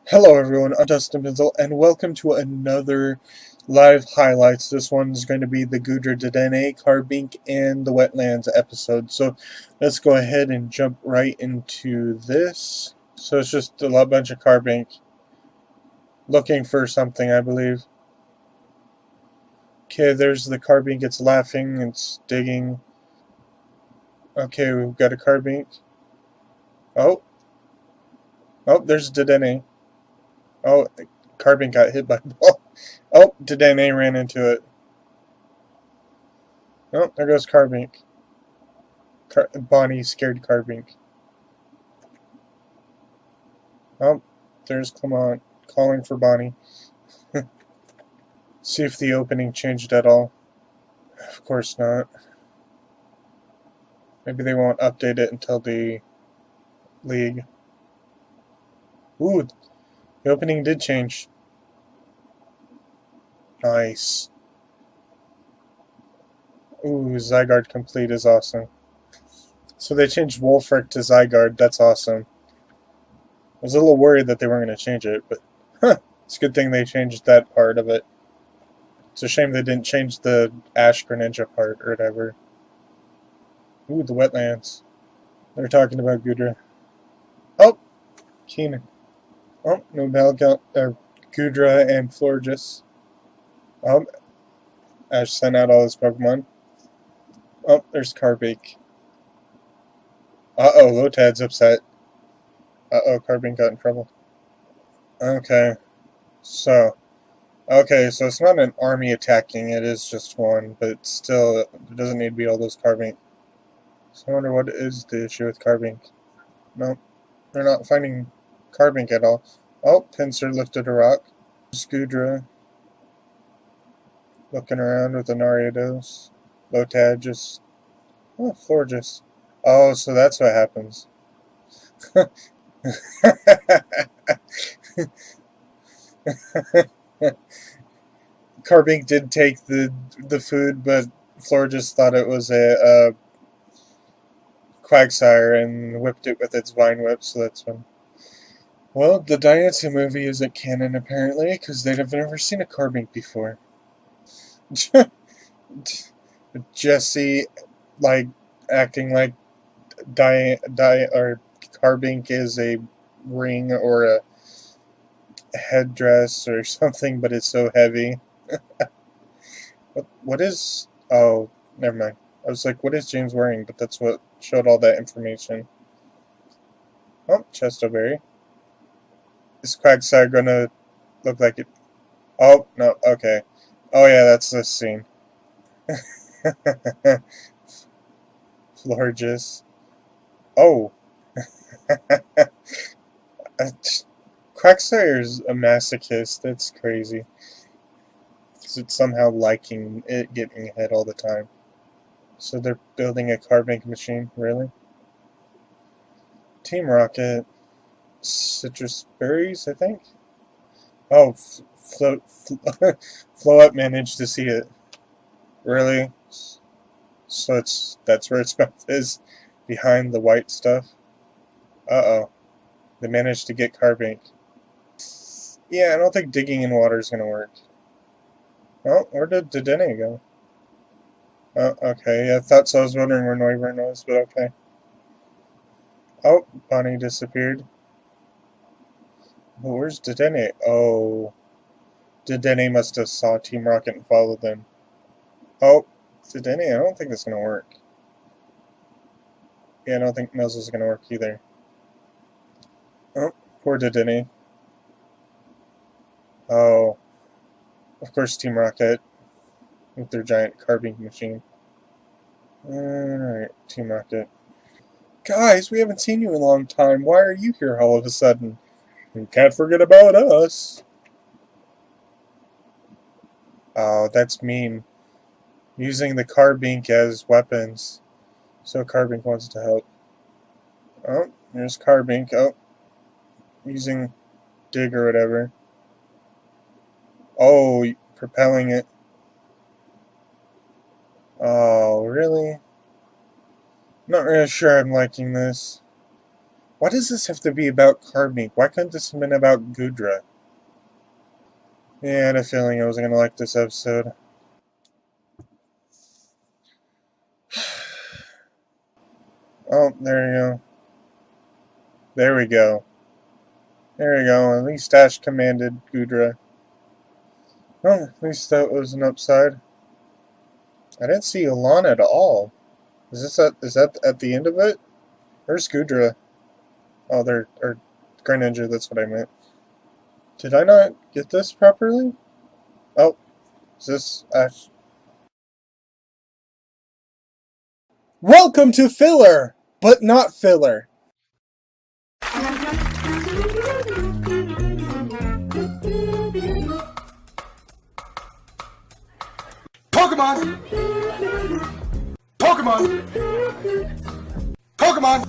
Hello everyone, I'm Dustin Benzel, and welcome to another live highlights. This one's going to be the Goodra Dedenne, Carbink, and the Wetlands episode. So let's go ahead and jump right into this. So it's just a bunch of Carbink looking for something, I believe. Okay, there's the Carbink, it's laughing, it's digging. Okay, we've got a Carbink. Oh, there's Dedenne. Oh, Carbink got hit by the ball. Oh, Dedenne ran into it. Oh, there goes Carbink. Bonnie scared Carbink. Oh, there's Clement calling for Bonnie. See if the opening changed at all. Of course not. Maybe they won't update it until the league. Ooh, the opening did change. Nice. Ooh, Zygarde complete is awesome. So they changed Wolfric to Zygarde. That's awesome. I was a little worried that they weren't going to change it, but it's a good thing they changed that part of it. It's a shame they didn't change the Ash Greninja part or whatever. Ooh, the wetlands. They're talking about Goodra. Oh, Keenan. Oh, no Malga, Goodra and Florges. Oh, Ash sent out all his Pokemon. Oh, there's Carbink. Uh-oh, Lotad's upset. Uh-oh, Carbink got in trouble. Okay, so... Okay, so it's not an army attacking, it is just one, but still, it doesn't need to be all those Carbink. So I wonder what is the issue with Carbink. Nope, they're not finding Carbink at all. Oh, Pinsir lifted a rock. Goodra looking around with an Ariados. Lotad just... Oh, Florges. Oh, so that's what happens. Carbink did take the food, but Florges thought it was a Quagsire and whipped it with its Vine Whip, so that's when... Well, the Diancie movie isn't canon, apparently, because they've never seen a Carbink before. Jesse, like, acting like or Carbink is a ring or a headdress or something, but it's so heavy. What is... Oh, never mind. I was like, what is James wearing? But that's what showed all that information. Oh, Chestoberry. Is Quagsire gonna look like it? Oh, no, okay. Oh yeah, that's this scene. Florges. Oh. Quagsire's a masochist. That's crazy. Because it's somehow liking it getting hit all the time. So they're building a Carbink machine, really? Team Rocket. Citrus berries, I think? Oh, Flow Up managed to see it. Really? So that's where its mouth is, behind the white stuff. Uh-oh. They managed to get Carbink. Yeah, I don't think digging in water is going to work. Oh, where did Dedenne go? Oh, okay. Yeah, I thought so. I was wondering where Noivern was, but okay. Oh, Bonnie disappeared. But where's Dedenne? Oh. Dedenne must have saw Team Rocket and followed them. Oh, Dedenne, I don't think that's going to work. Yeah, I don't think Nuzzle's going to work either. Oh, poor Dedenne. Oh. Of course, Team Rocket. With their giant Carbink machine. Alright, Team Rocket. Guys, we haven't seen you in a long time. Why are you here all of a sudden? You can't forget about us. Oh, that's mean. Using the Carbink as weapons. So Carbink wants to help. Oh, there's Carbink. Oh, using Dig or whatever. Oh, propelling it. Oh, really? Not really sure I'm liking this. Why does this have to be about Carbink? Why couldn't this have been about Goodra? Yeah, I had a feeling I wasn't going to like this episode. Oh, there you go. There we go. There we go. At least Ash commanded Goodra. Oh, at least that was an upside. I didn't see Alana at all. Is that at the end of it? Where's Goodra? Oh, or Greninja, that's what I meant. Did I not get this properly? Oh, is this Ash? Welcome to Filler, but not Filler. Pokemon! Pokemon! Pokemon!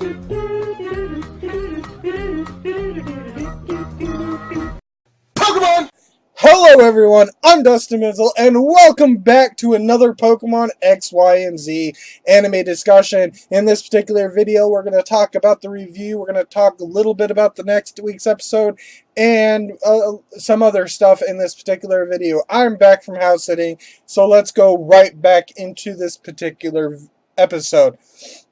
Pokemon! Hello everyone, I'm Dustin Benzel, and welcome back to another Pokemon XY&Z anime discussion. In this particular video, we're going to talk about the review, we're going to talk a little bit about the next week's episode, and some other stuff in this particular video. I'm back from house sitting, so let's go right back into this particular episode.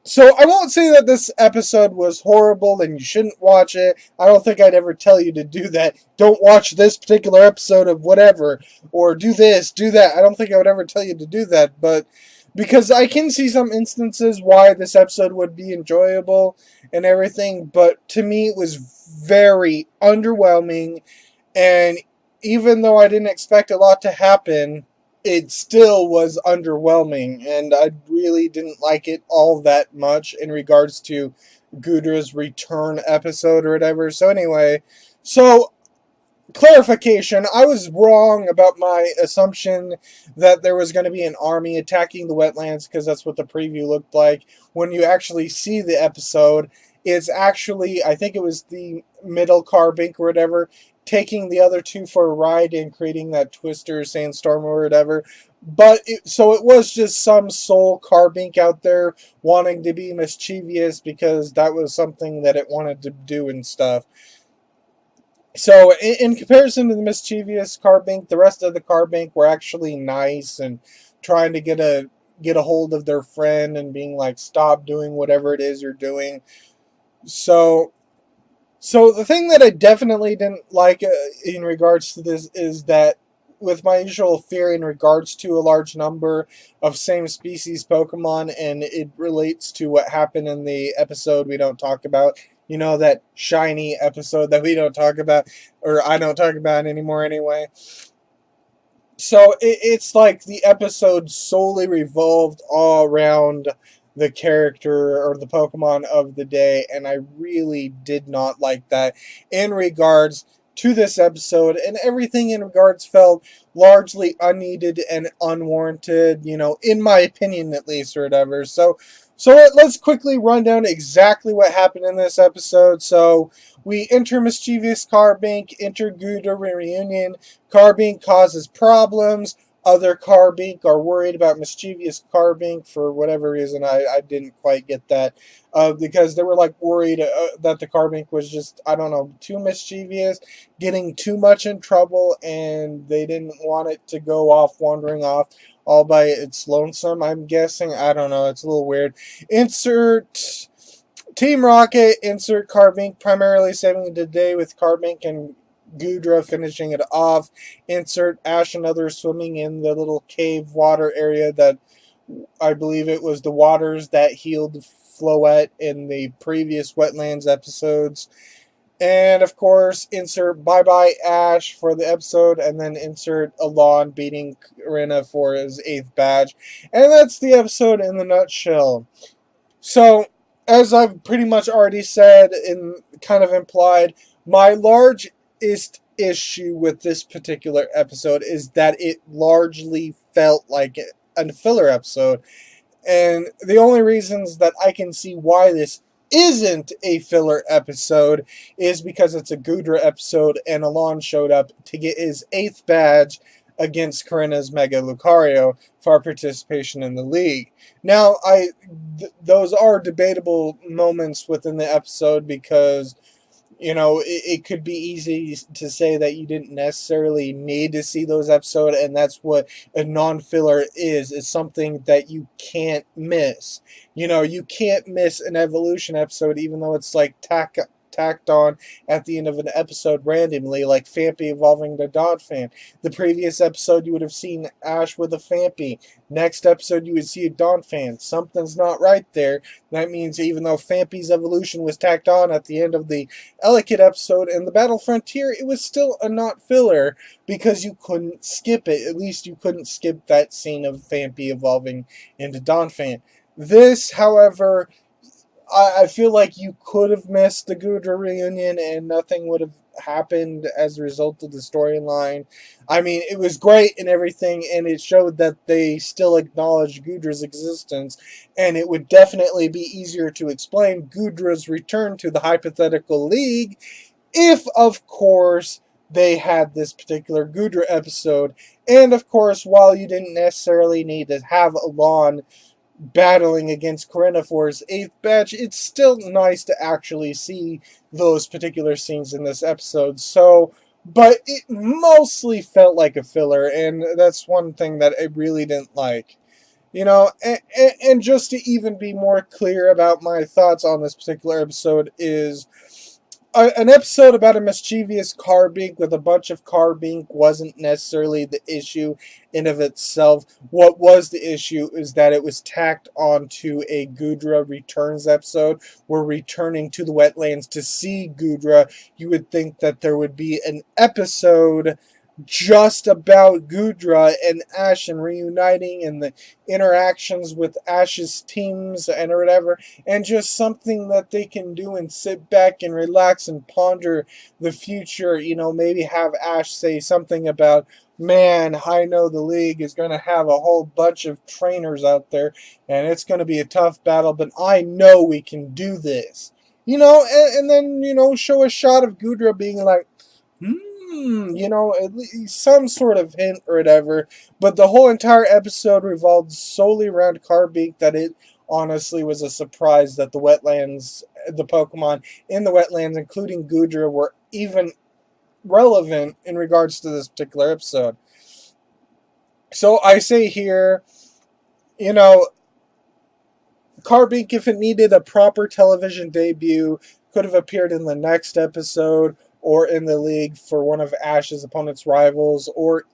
So, I won't say that this episode was horrible and you shouldn't watch it. I don't think I'd ever tell you to do that. Don't watch this particular episode of whatever, or do this, do that. I don't think I would ever tell you to do that, but because I can see some instances why this episode would be enjoyable and everything, but to me it was very underwhelming, and even though I didn't expect a lot to happen, it still was underwhelming, and I really didn't like it all that much in regards to Goodra's return episode or whatever. So anyway, clarification, I was wrong about my assumption that there was going to be an army attacking the wetlands, because that's what the preview looked like. When you actually see the episode, it's actually, I think it was the middle Carbink or whatever, taking the other two for a ride and creating that Twister Sandstorm or whatever. But so it was just some soul Carbink out there wanting to be mischievous because that was something that it wanted to do and stuff. So in comparison to the mischievous Carbink, the rest of the Carbink were actually nice and trying to get a hold of their friend and being like, stop doing whatever it is you're doing. So the thing that I definitely didn't like in regards to this is that, with my usual theory in regards to a large number of same species Pokemon, and it relates to what happened in the episode we don't talk about, you know, that shiny episode that we don't talk about, or I don't talk about anymore anyway. So it's like the episode solely revolved all around the character or the Pokemon of the day, and I really did not like that in regards to this episode, and everything in regards felt largely unneeded and unwarranted, you know, in my opinion at least, or whatever. So let's quickly run down exactly what happened in this episode. So we enter mischievous Carbink, enter Goodra reunion. Carbink causes problems. Other Carbink are worried about mischievous Carbink for whatever reason. I didn't quite get that. Because they were like worried that the Carbink was just, I don't know, too mischievous, getting too much in trouble, and they didn't want it to go off, wandering off all by its lonesome, I'm guessing. I don't know, it's a little weird. Insert Team Rocket, insert Carbink primarily saving the day with Carbink and Goodra finishing it off. Insert Ash and others swimming in the little cave water area that I believe it was the waters that healed Floette in the previous Wetlands episodes. And of course, insert Bye Bye Ash for the episode, and then insert Alon beating Karina for his 8th badge. And that's the episode in the nutshell. So, as I've pretty much already said and kind of implied, my largest issue with this particular episode is that it largely felt like a filler episode. And the only reasons that I can see why this isn't a filler episode is because it's a Goodra episode and Alon showed up to get his 8th badge against Corinna's Mega Lucario for our participation in the league. Now, those are debatable moments within the episode because it could be easy to say that you didn't necessarily need to see those episodes, and that's what a non-filler is. It's something that you can't miss. You can't miss an evolution episode, even though it's like tacked on at the end of an episode randomly, like Fampy evolving to Donphan. The previous episode, you would have seen Ash with a Fampy. Next episode, you would see a Donphan. Something's not right there. That means even though Fampy's evolution was tacked on at the end of the Elekid episode and the Battle Frontier, it was still a not filler because you couldn't skip it. At least you couldn't skip that scene of Fampy evolving into Donphan. This, however, I feel like you could have missed the Goodra reunion and nothing would have happened as a result of the storyline. I mean, it was great and everything, and it showed that they still acknowledged Goodra's existence, and it would definitely be easier to explain Goodra's return to the hypothetical league if, of course, they had this particular Goodra episode. And, of course, while you didn't necessarily need to have Alon battling against Corinna for his 8th badge, it's still nice to actually see those particular scenes in this episode. But it mostly felt like a filler, and that's one thing that I really didn't like. And just to even be more clear about my thoughts on this particular episode is an episode about a mischievous Carbink with a bunch of Carbink wasn't necessarily the issue in of itself. What was the issue is that it was tacked onto a Goodra Returns episode. We're returning to the wetlands to see Goodra. You would think that there would be an episode just about Goodra and Ash and reuniting and the interactions with Ash's teams and or whatever, and just something that they can do and sit back and relax and ponder the future. Maybe have Ash say something about, man, I know the league is going to have a whole bunch of trainers out there and it's going to be a tough battle, but I know we can do this. And then, show a shot of Goodra being like, at least some sort of hint or whatever. But the whole entire episode revolved solely around Carbink, that it honestly was a surprise that the Pokemon in the wetlands, including Goodra, were even relevant in regards to this particular episode. So I say here, Carbink, if it needed a proper television debut, could have appeared in the next episode or in the league for one of Ash's opponent's rivals, or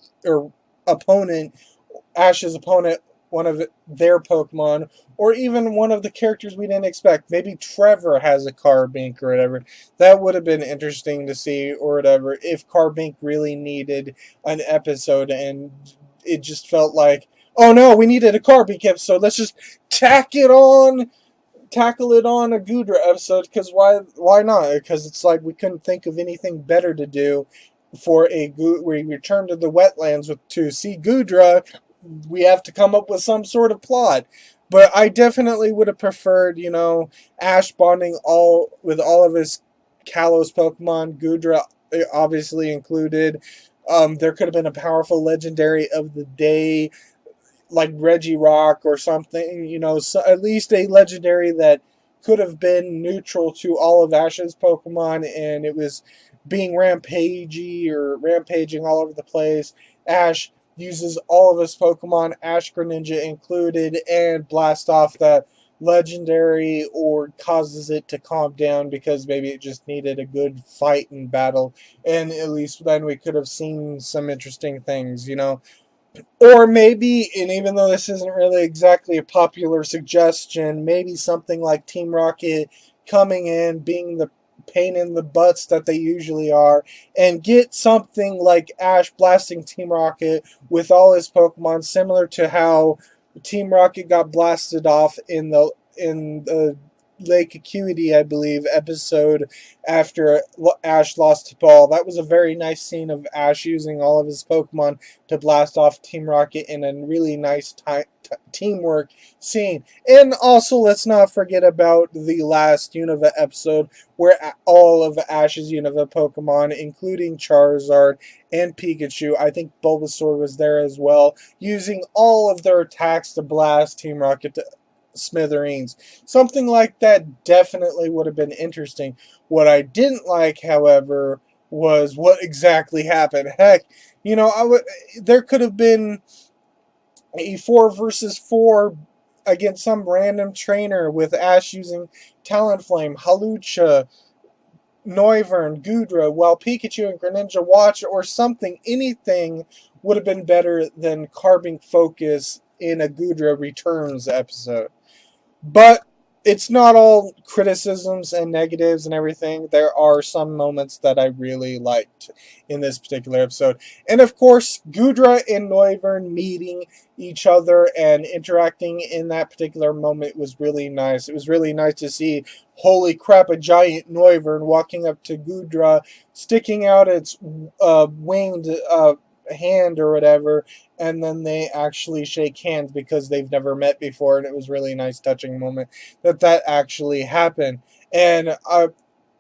Ash's opponent, one of their Pokemon, or even one of the characters we didn't expect. Maybe Trevor has a Carbink or whatever. That would have been interesting to see or whatever if Carbink really needed an episode and it just felt like, oh no, we needed a Carbink episode. Let's just tackle it on a Goodra episode, because why not? Because it's like we couldn't think of anything better to do for we return to the wetlands to see Goodra. We have to come up with some sort of plot. But I definitely would have preferred, Ash bonding with all of his Kalos Pokemon, Goodra obviously included. There could have been a powerful legendary of the day, like Regirock or something, so at least a legendary that could have been neutral to all of Ash's Pokemon, and it was being rampaging all over the place. Ash uses all of his Pokemon, Ash Greninja included, and blast off that legendary or causes it to calm down because maybe it just needed a good fight and battle, and at least then we could have seen some interesting things, Or maybe, and even though this isn't really exactly a popular suggestion, maybe something like Team Rocket coming in, being the pain in the butts that they usually are, and get something like Ash blasting Team Rocket with all his Pokemon, similar to how Team Rocket got blasted off in the Lake Acuity, I believe, episode after Ash lost to Ball. That was a very nice scene of Ash using all of his Pokemon to blast off Team Rocket in a really nice teamwork scene. And also, let's not forget about the last Unova episode where all of Ash's Unova Pokemon, including Charizard and Pikachu, I think Bulbasaur was there as well, using all of their attacks to blast Team Rocket to smithereens. Something like that definitely would have been interesting. What I didn't like, however, was what exactly happened. Heck, there could have been a 4 versus 4 against some random trainer with Ash using Talonflame, Hawlucha, Noivern, Goodra, while Pikachu and Greninja watch or something. Anything would have been better than Carbink Focus in a Goodra Returns episode. But it's not all criticisms and negatives and everything. There are some moments that I really liked in this particular episode. And of course, Goodra and Noivern meeting each other and interacting in that particular moment was really nice. It was really nice to see, holy crap, a giant Noivern walking up to Goodra, sticking out its winged hand or whatever, and then they actually shake hands because they've never met before, and it was really nice touching moment that actually happened. And I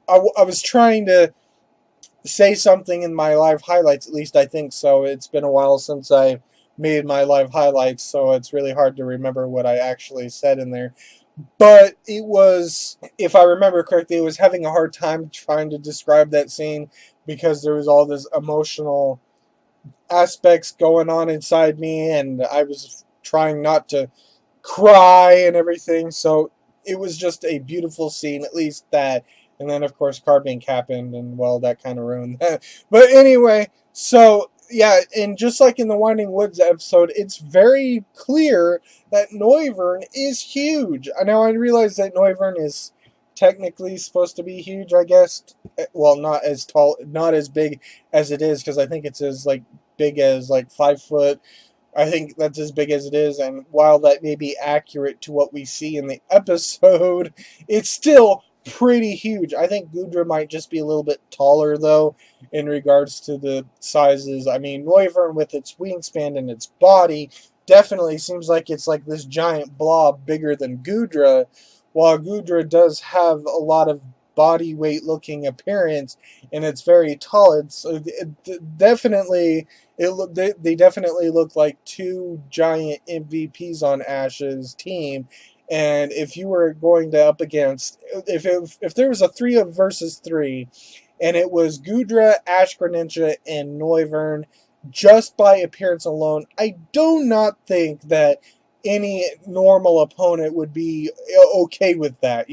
was trying to say something in my live highlights, at least I think so. It's been a while since I made my live highlights, so it's really hard to remember what I actually said in there. But it was, if I remember correctly, it was having a hard time trying to describe that scene because there was all this emotional aspects going on inside me, and I was trying not to cry and everything, so it was just a beautiful scene, at least that. And then, of course, Carbink happened, and, well, that kind of ruined that. But anyway, so, yeah, and just like in the Winding Woods episode, it's very clear that Noivern is huge. Now, I realize that Noivern is technically supposed to be huge, I guess. Well, not as tall, not as big as it is, because I think it's as, big as, 5 foot. I think that's as big as it is, and while that may be accurate to what we see in the episode, it's still pretty huge. I think Goodra might just be a little bit taller, though, in regards to the sizes. I mean, Noivern, with its wingspan and its body, definitely seems like it's like this giant blob bigger than Goodra, while Goodra does have a lot of body weight looking appearance, and it's very tall. They definitely look like two giant MVPs on Ash's team. And if you were going to up against, if there was a 3 versus 3, and it was Goodra, Ash Greninja, and Noivern, just by appearance alone, I do not think that any normal opponent would be okay with that.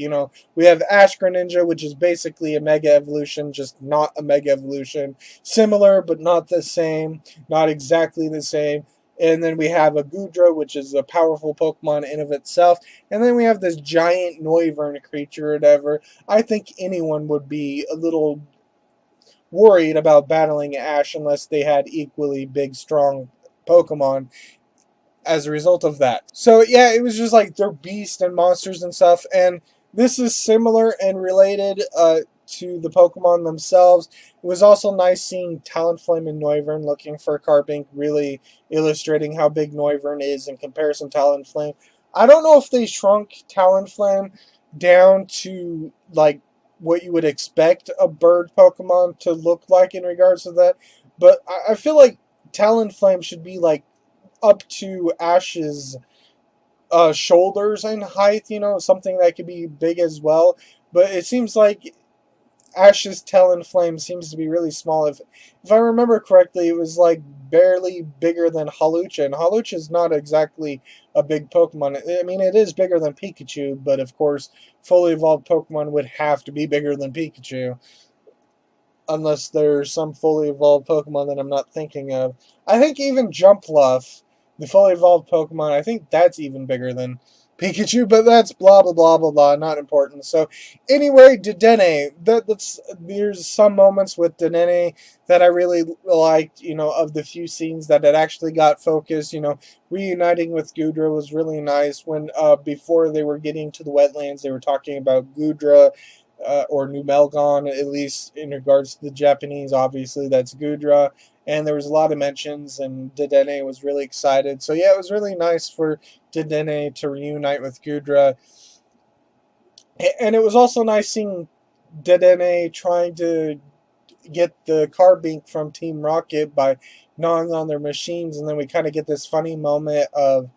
We have Ash Greninja, which is basically a Mega Evolution, just not a Mega Evolution. Similar, but not the same. Not exactly the same. And then we have a Goodra, which is a powerful Pokemon in of itself. And then we have this giant Noivern creature or whatever. I think anyone would be a little worried about battling Ash unless they had equally big, strong Pokemon as a result of that. So yeah, it was just like they're beasts and monsters and stuff, and this is similar and related to the Pokemon themselves. It was also nice seeing Talonflame and Noivern looking for Carbink, really illustrating how big Noivern is in comparison to Talonflame. I don't know if they shrunk Talonflame down to what you would expect a bird Pokemon to look like in regards to that, but I feel like Talonflame should be up to Ash's shoulders in height, something that could be big as well. But it seems like Ash's Talonflame seems to be really small. If I remember correctly, it was barely bigger than Hawlucha, and Hawlucha is not exactly a big Pokemon. I mean, it is bigger than Pikachu, but of course, fully evolved Pokemon would have to be bigger than Pikachu. Unless there's some fully evolved Pokemon that I'm not thinking of. I think even Jumpluff, the fully evolved Pokemon, I think that's even bigger than Pikachu, but that's blah blah blah blah blah, not important. So anyway, Dedenne, there's some moments with Dedenne that I really liked, of the few scenes that it actually got focused. Reuniting with Goodra was really nice. When before they were getting to the wetlands, they were talking about Goodra. Or New Melgon, at least in regards to the Japanese, obviously that's Goodra, and there was a lot of mentions, and Dedenne was really excited. So yeah, it was really nice for Dedenne to reunite with Goodra. And it was also nice seeing Dedenne trying to get the Carbink from Team Rocket by gnawing on their machines, and then we kind of get this funny moment of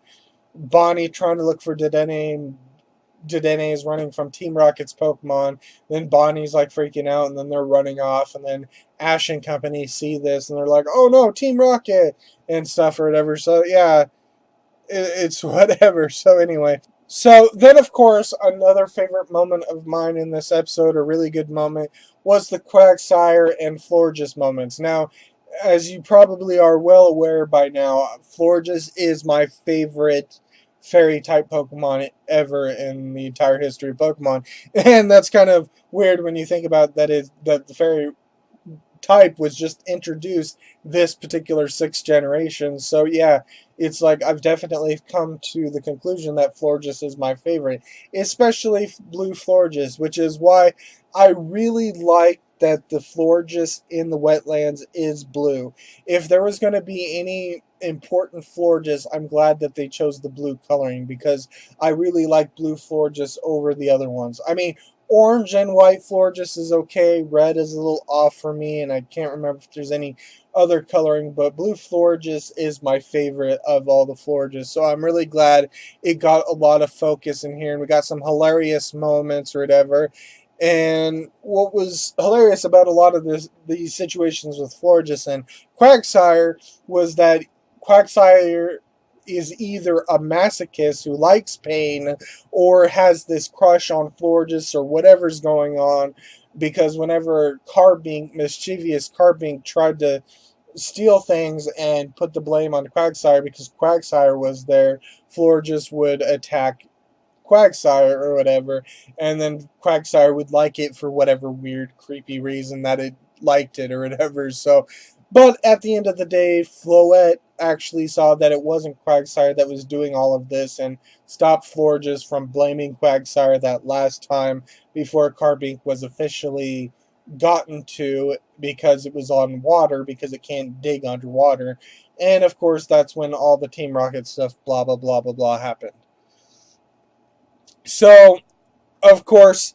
Bonnie trying to look for Dedenne, and Dedenne is running from Team Rocket's Pokemon. Then Bonnie's like freaking out, and then they're running off, and then Ash and company see this, and they're like, "Oh no, Team Rocket!" and stuff or whatever. So yeah, it's whatever. So anyway, so then of course another favorite moment of mine in this episode, a really good moment, was the Quagsire and Florges moments. Now, as you probably are well aware by now, Florges is my favorite fairy type Pokemon ever in the entire history of Pokemon, and that's kind of weird when you think about that the fairy type was just introduced this particular 6th generation. So yeah, it's like I've definitely come to the conclusion that Florges is my favorite, especially Blue Florges, which is why I really like that the Florges in the wetlands is blue. If there was going to be any important Florges, I'm glad that they chose the blue coloring, because I really like Blue Florges over the other ones. I mean, orange and white Florges is okay. Red is a little off for me, and I can't remember if there's any other coloring, but Blue Florges is my favorite of all the Florges. So I'm really glad it got a lot of focus in here, and we got some hilarious moments or whatever. And what was hilarious about a lot of these situations with Florges and Quagsire was that Quagsire is either a masochist who likes pain or has this crush on Florges or whatever's going on, because whenever mischievous Carbink tried to steal things and put the blame on Quagsire because Quagsire was there, Florges would attack Quagsire or whatever, and then Quagsire would like it for whatever weird, creepy reason that it liked it or whatever. So, but at the end of the day, Floette actually saw that it wasn't Quagsire that was doing all of this and stopped Florges from blaming Quagsire that last time before Carbink was officially gotten to, because it was on water, because it can't dig underwater. And of course, that's when all the Team Rocket stuff, blah, blah, blah, blah, blah, happened. So, of course,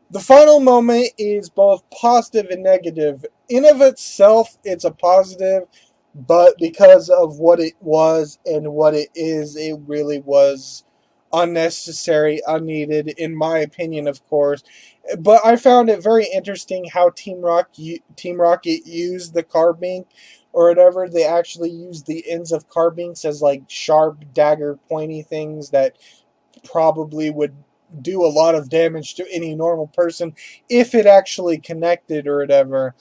the final moment is both positive and negative. In of itself, it's a positive, but because of what it was and what it is, it really was unnecessary, unneeded, in my opinion, of course. But I found it very interesting how Team Rocket used the Carbink or whatever. They actually used the ends of Carbinks as like sharp, dagger, pointy things that probably would do a lot of damage to any normal person if it actually connected or whatever.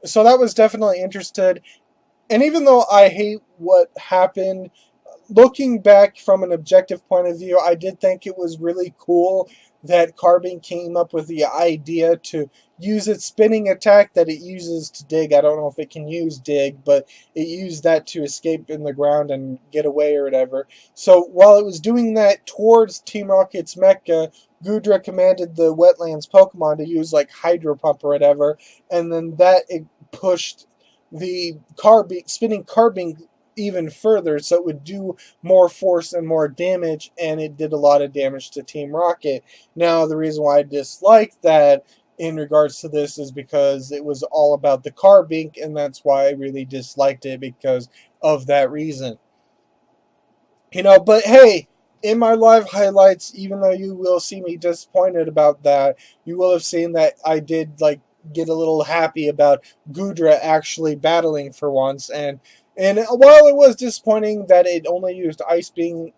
So that was definitely interesting. And even though I hate what happened, looking back from an objective point of view, I did think it was really cool that Carbink came up with the idea to use its spinning attack that it uses to dig. I don't know if it can use dig, but it used that to escape in the ground and get away or whatever. So while it was doing that towards Team Rocket's mecha, Goodra commanded the wetlands Pokemon to use like Hydro Pump or whatever, and then it pushed the spinning Carbink even further, so it would do more force and more damage, and it did a lot of damage to Team Rocket. Now, the reason why I disliked that in regards to this is because it was all about the Carbink, and that's why I really disliked it, because of that reason. But hey, in my live highlights, even though you will see me disappointed about that, you will have seen that I did get a little happy about Goodra actually battling for once, and while it was disappointing that it only used Ice Beam,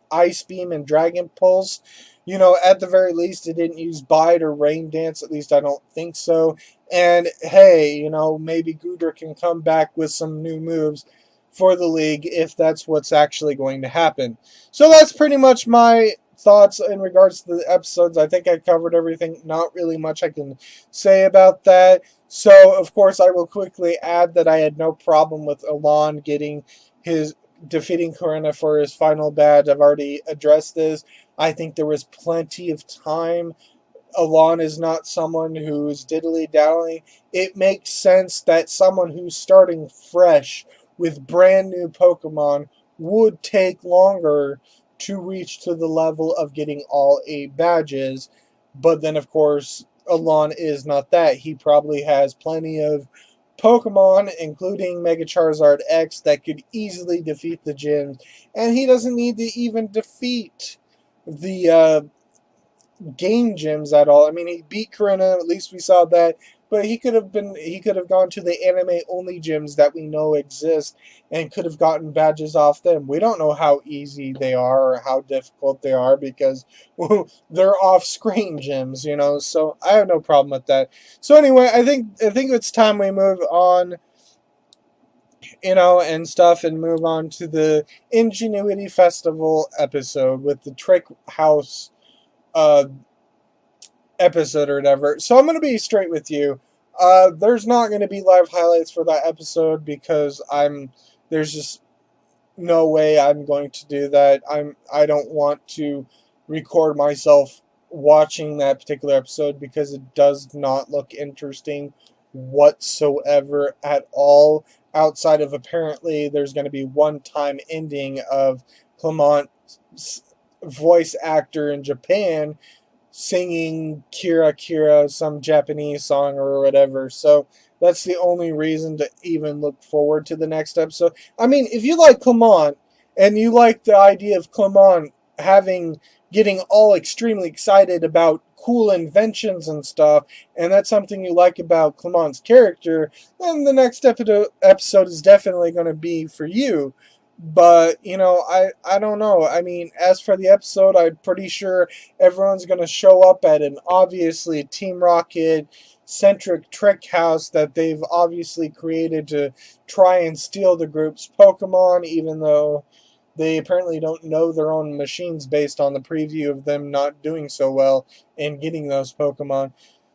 and Dragon Pulse, at the very least it didn't use Bite or Rain Dance. At least I don't think so. And hey, maybe Goodra can come back with some new moves for the league if that's what's actually going to happen. So that's pretty much my thoughts in regards to the episodes. I think I covered everything. Not really much I can say about that. So, of course, I will quickly add that I had no problem with Alon getting his defeating Corinna for his final badge. I've already addressed this. I think there was plenty of time. Alon is not someone who's diddly-daddling. It makes sense that someone who's starting fresh with brand new Pokemon would take longer to reach to the level of getting all 8 badges. But then, of course, Alon is not that. He probably has plenty of Pokemon, including Mega Charizard X, that could easily defeat the gyms. And he doesn't need to even defeat the game gyms at all. I mean, he beat Corinna, at least we saw that, but he could have gone to the anime only gyms that we know exist and could have gotten badges off them. We don't know how easy they are or how difficult they are because they're off-screen gyms, you know. So I have no problem with that. So anyway, I think it's time we move on, you know, and stuff, and move on to the Ingenuity Festival episode with the Trick House episode or whatever. So I'm going to be straight with you. There's not going to be live highlights for that episode because there's just no way I'm going to do that. I don't want to record myself watching that particular episode because it does not look interesting whatsoever at all, outside of apparently there's going to be one-time ending of Clement's voice actor in Japan singing Kira Kira, some Japanese song or whatever. So that's the only reason to even look forward to the next episode. I mean, if you like Clement and you like the idea of Clement getting all extremely excited about cool inventions and stuff, and that's something you like about Clement's character, then the next episode is definitely going to be for you. But, you know, I don't know. I mean, as for the episode, I'm pretty sure everyone's going to show up at an obviously Team Rocket centric trick house that they've obviously created to try and steal the group's Pokemon, even though they apparently don't know their own machines based on the preview of them not doing so well in getting those Pokemon.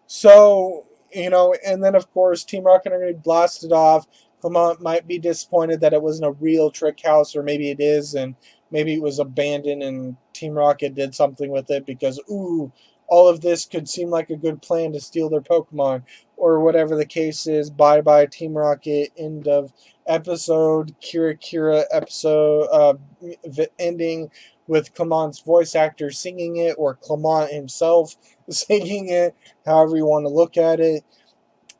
So, you know, and then of course Team Rocket are going to be blasted off. Clement might be disappointed that it wasn't a real trick house, or maybe it is, and maybe it was abandoned and Team Rocket did something with it because, ooh, all of this could seem like a good plan to steal their Pokemon, or whatever the case is. Bye bye Team Rocket, end of episode. Kira Kira episode, ending with Clement's voice actor singing it, or Clement himself singing it, however you want to look at it.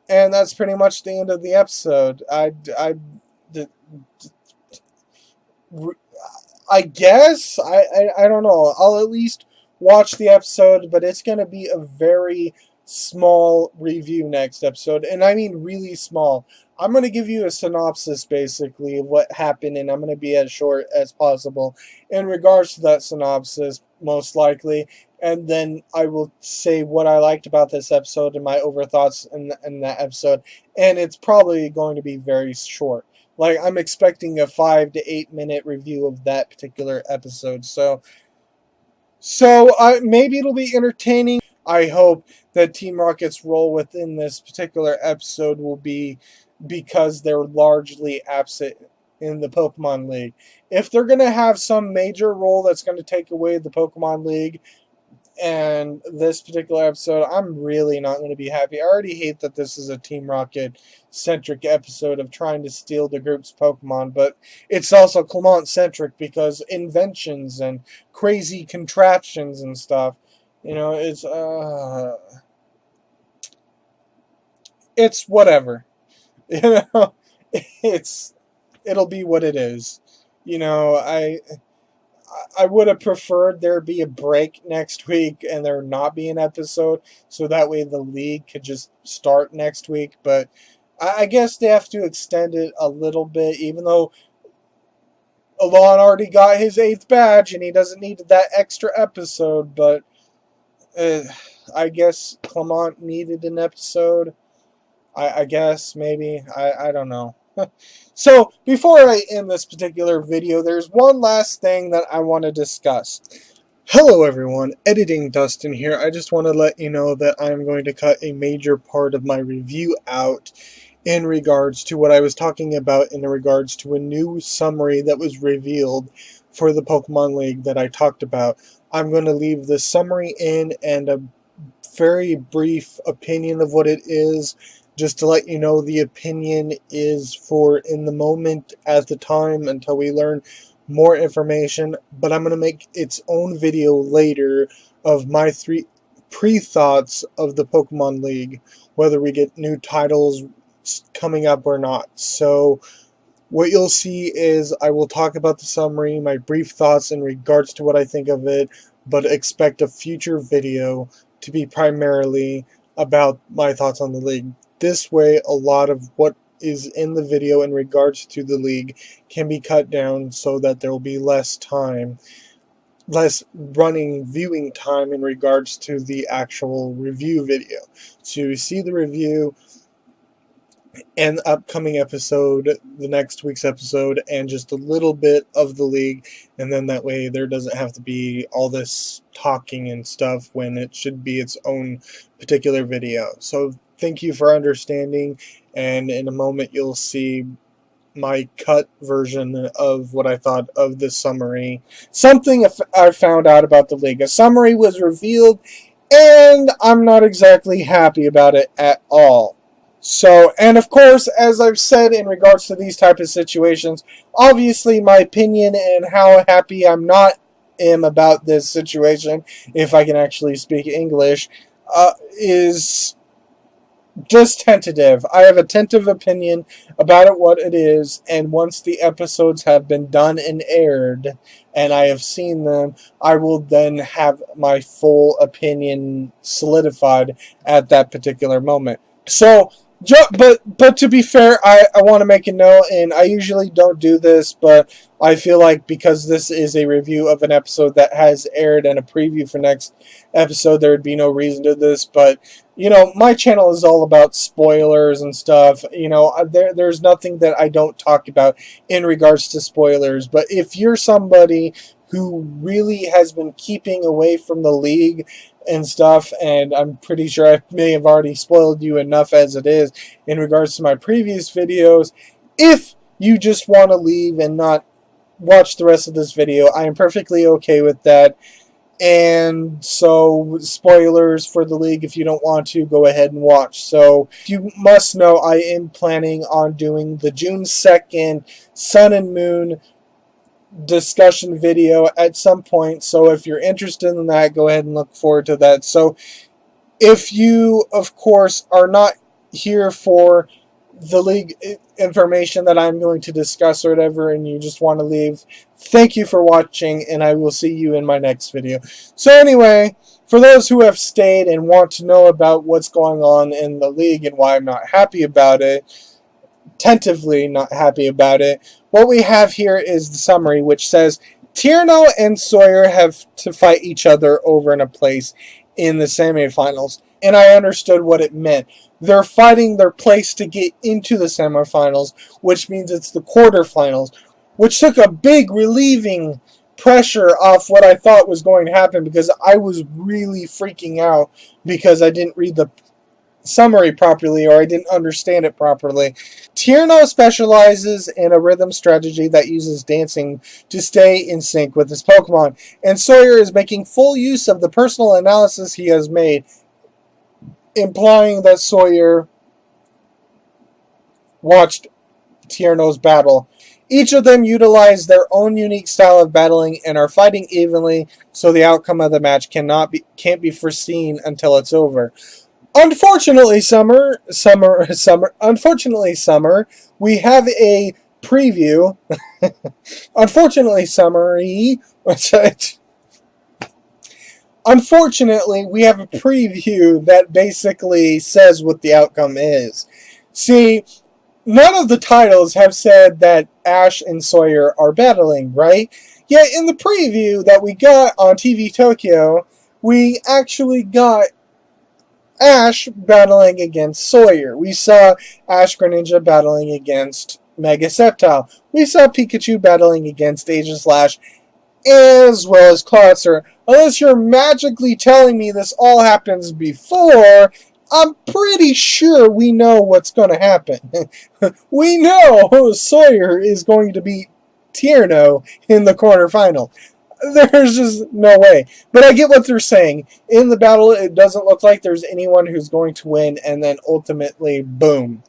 And that's pretty much the end of the episode. I guess I don't know. I'll at least watch the episode, but it's going to be a very small review next episode, and I mean really small. I'm going to give you a synopsis basically of what happened, and I'm going to be as short as possible in regards to that synopsis, most likely, and then I will say what I liked about this episode and my overthoughts in that episode, and it's probably going to be very short. Like, I'm expecting a 5 to 8 minute review of that particular episode, so maybe it'll be entertaining. I hope that Team Rocket's role within this particular episode will be because they're largely absent in the Pokemon League. If they're going to have some major role that's going to take away the Pokemon League and this particular episode, I'm really not going to be happy. I already hate that this is a Team Rocket centric episode of trying to steal the group's Pokemon, but it's also Clement centric because inventions and crazy contraptions and stuff, you know, it's whatever. You know, it'll be what it is. You know, I would have preferred there be a break next week and there not be an episode, so that way the league could just start next week. But I guess they have to extend it a little bit, even though Alon already got his 8th badge and he doesn't need that extra episode. But I guess Clement needed an episode. I guess, maybe. I don't know. So, before I end this particular video, there's one last thing that I want to discuss. Hello everyone, editing Dustin here. I just want to let you know that I'm going to cut a major part of my review out in regards to what I was talking about in regards to a new summary that was revealed for the Pokemon League that I talked about. I'm going to leave the summary in and a very brief opinion of what it is, just to let you know the opinion is for in the moment at the time until we learn more information, but I'm going to make its own video later of my three pre-thoughts of the Pokemon League, whether we get new titles coming up or not. So what you'll see is I will talk about the summary, my brief thoughts in regards to what I think of it, but expect a future video to be primarily about my thoughts on the league. This way, a lot of what is in the video in regards to the league can be cut down so that there will be less running viewing time in regards to the actual review video. So you see the review and upcoming episode, the next week's episode, and just a little bit of the league, and then that way there doesn't have to be all this talking and stuff when it should be its own particular video. So thank you for understanding, and in a moment you'll see my cut version of what I thought of the summary. Something I found out about the league. A summary was revealed, and I'm not exactly happy about it at all. So, and of course, as I've said in regards to these type of situations, obviously my opinion and how happy I'm not am about this situation, if I can actually speak English, is just tentative. I have a tentative opinion about it, what it is, and once the episodes have been done and aired, and I have seen them, I will then have my full opinion solidified at that particular moment. So, but to be fair, I want to make a note, and I usually don't do this, but I feel like because this is a review of an episode that has aired and a preview for next episode, there would be no reason to this, but, you know, my channel is all about spoilers and stuff. You know, there's nothing that I don't talk about in regards to spoilers, but if you're somebody who really has been keeping away from the league and stuff, and I'm pretty sure I may have already spoiled you enough as it is in regards to my previous videos. If you just want to leave and not watch the rest of this video, I am perfectly okay with that. And so, spoilers for the league, if you don't want to, go ahead and watch. So, you must know I am planning on doing the June 2nd Sun and Moon discussion video at some point, so if you're interested in that, go ahead and look forward to that. So if you, of course, are not here for the league information that I'm going to discuss or whatever, and you just want to leave, thank you for watching, and I will see you in my next video. So anyway, for those who have stayed and want to know about what's going on in the league and why I'm not happy about it, tentatively not happy about it, what we have here is the summary, which says Tierno and Sawyer have to fight each other over in a place in the semifinals, and I understood what it meant. They're fighting their place to get into the semifinals, which means it's the quarterfinals, which took a big relieving pressure off what I thought was going to happen, because I was really freaking out because I didn't read the summary properly, or I didn't understand it properly. Tierno specializes in a rhythm strategy that uses dancing to stay in sync with his Pokemon, and Sawyer is making full use of the personal analysis he has made, implying that Sawyer watched Tierno's battle. Each of them utilize their own unique style of battling and are fighting evenly, so the outcome of the match can't be foreseen until it's over. Unfortunately, Summer, we have a preview. Unfortunately, we have a preview that basically says what the outcome is. See, none of the titles have said that Ash and Sawyer are battling, right? Yet in the preview that we got on TV Tokyo, we actually got Ash battling against Sawyer. We saw Ash Greninja battling against Mega Sceptile. We saw Pikachu battling against Aegislash as well as Klotzer. Unless you're magically telling me this all happens before, I'm pretty sure we know what's going to happen. We know Sawyer is going to beat Tierno in the quarterfinal. There's just no way. But I get what they're saying. In the battle, it doesn't look like there's anyone who's going to win, and then ultimately, boom,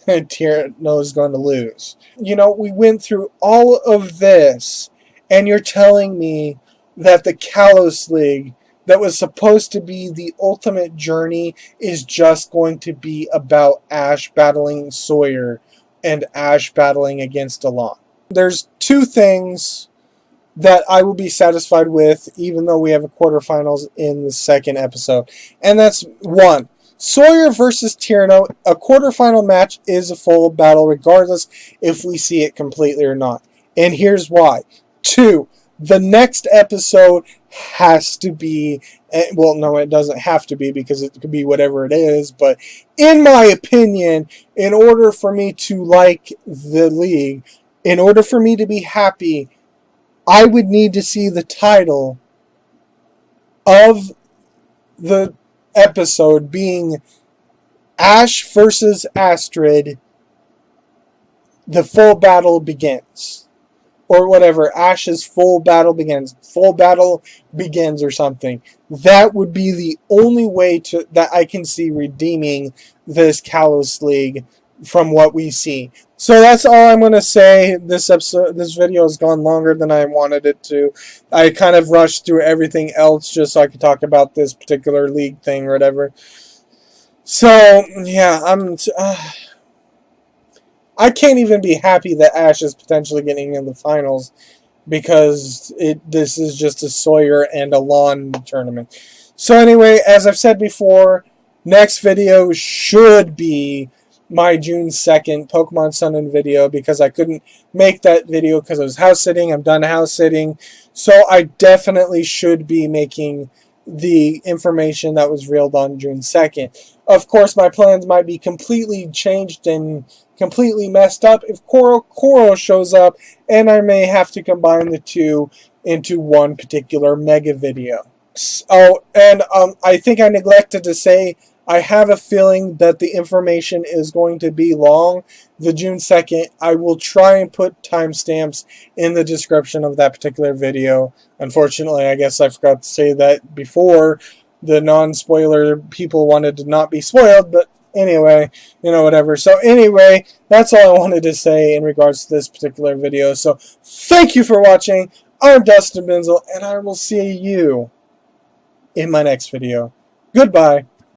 Tierno is going to lose. You know, we went through all of this, and you're telling me that the Kalos League, that was supposed to be the ultimate journey, is just going to be about Ash battling Sawyer and Ash battling against Alon. There's two things that I will be satisfied with, even though we have a quarterfinals in the second episode. And that's one, Sawyer versus Tierno. A quarterfinal match is a full battle regardless if we see it completely or not. And here's why. Two, the next episode has to be, well, no, it doesn't have to be because it could be whatever it is, but in my opinion, in order for me to like the league, in order for me to be happy, I would need to see the title of the episode being Ash versus Astrid, the full battle begins. Or whatever, Ash's full battle begins or something. That would be the only way that I can see redeeming this Kalos League from what we see. So that's all I'm going to say. This video has gone longer than I wanted it to. I kind of rushed through everything else just so I could talk about this particular league thing or whatever. So, yeah, I can't even be happy that Ash is potentially getting in the finals because this is just a Sawyer and Alon tournament. So anyway, as I've said before, next video should be my June 2nd Pokemon Sun and video because I couldn't make that video because I was house sitting. I'm done house sitting. So I definitely should be making the information that was reeled on June 2nd. Of course, my plans might be completely changed and completely messed up if Coro Coro shows up, and I may have to combine the two into one particular mega video. Oh, and I think I neglected to say, I have a feeling that the information is going to be long. The June 2nd, I will try and put timestamps in the description of that particular video. Unfortunately, I guess I forgot to say that before. The non-spoiler people wanted to not be spoiled, but anyway, you know, whatever. So anyway, that's all I wanted to say in regards to this particular video. So thank you for watching. I'm Dustin Benzel, and I will see you in my next video. Goodbye.